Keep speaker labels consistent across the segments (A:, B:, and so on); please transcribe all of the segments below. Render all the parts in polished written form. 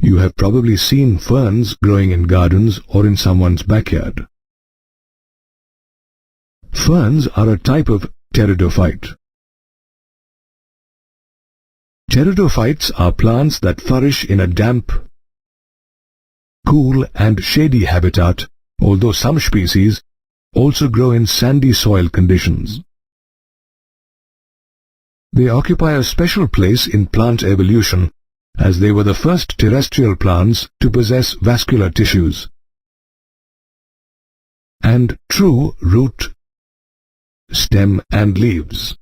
A: You have probably seen ferns growing in gardens or in someone's backyard. Ferns are a type of pteridophyte. Pteridophytes are plants that flourish in a damp, cool and shady habitat, although some species also grow in sandy soil conditions. They occupy a special place in plant evolution as they were the first terrestrial plants to possess vascular tissues and true root, stem and leaves.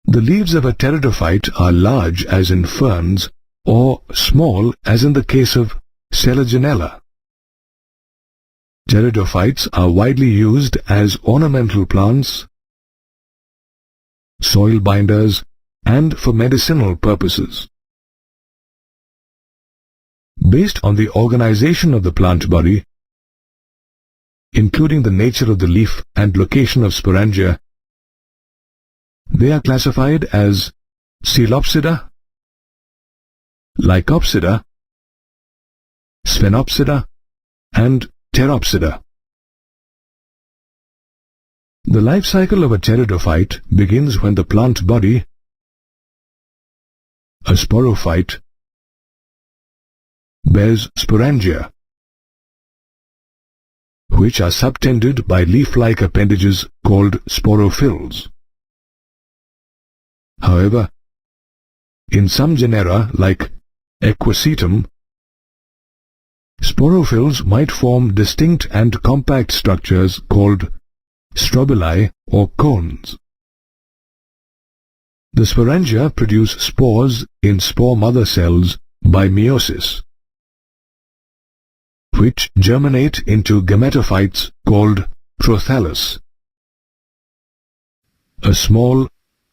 A: The leaves of a pteridophyte are large as in ferns or small as in the case of Selaginella. Pteridophytes are widely used as ornamental plants, soil binders, and for medicinal purposes. Based on the organization of the plant body, including the nature of the leaf and location of sporangia, they are classified as Coelopsida, Lycopsida, Sphenopsida, and Pteropsida. The life cycle of a pteridophyte begins when the plant body, a sporophyte, bears sporangia, which are subtended by leaf-like appendages called sporophylls. However, in some genera like Equisetum, sporophylls might form distinct and compact structures called strobili or cones. The sporangia produce spores in spore mother cells by meiosis, which germinate into gametophytes called prothallus, a small,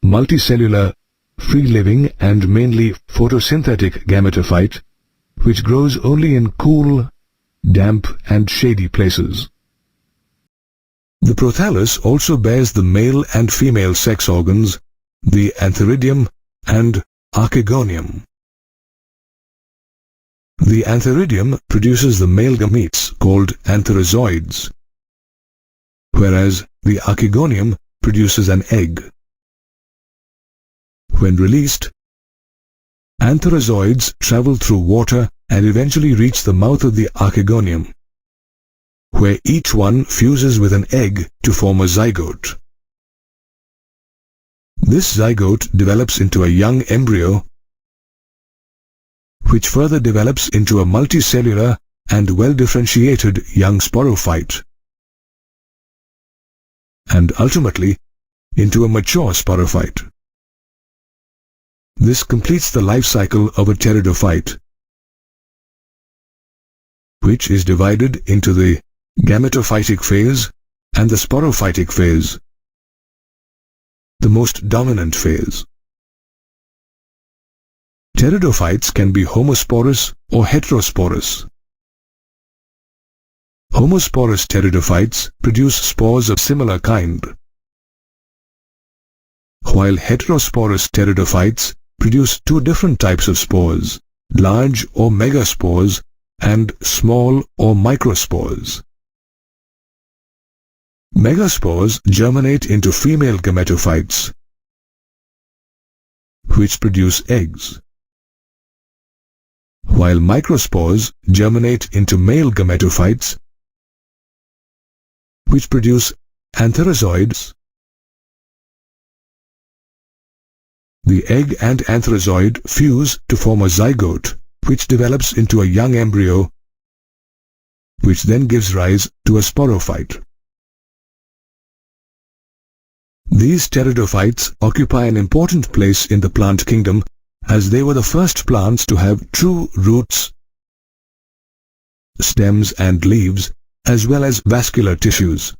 A: multicellular, free-living and mainly photosynthetic gametophyte which grows only in cool, damp and shady places. The prothallus also bears the male and female sex organs, the antheridium and archegonium. The antheridium produces the male gametes called antherozoids, whereas the archegonium produces an egg. When released, antherozoids travel through water and eventually reach the mouth of the archegonium, where each one fuses with an egg to form a zygote. This zygote develops into a young embryo, which further develops into a multicellular and well-differentiated young sporophyte, and ultimately into a mature sporophyte. This completes the life cycle of a pteridophyte, which is divided into the gametophytic phase and the sporophytic phase, the most dominant phase. Pteridophytes can be homosporous or heterosporous. Homosporous pteridophytes produce spores of similar kind, while heterosporous pteridophytes produce two different types of spores, large or megaspores and small or microspores. Megaspores germinate into female gametophytes, which produce eggs, while microspores germinate into male gametophytes, which produce antherozoids. The egg and antherozoid fuse to form a zygote, which develops into a young embryo, which then gives rise to a sporophyte. These pteridophytes occupy an important place in the plant kingdom as they were the first plants to have true roots, stems and leaves, as well as vascular tissues.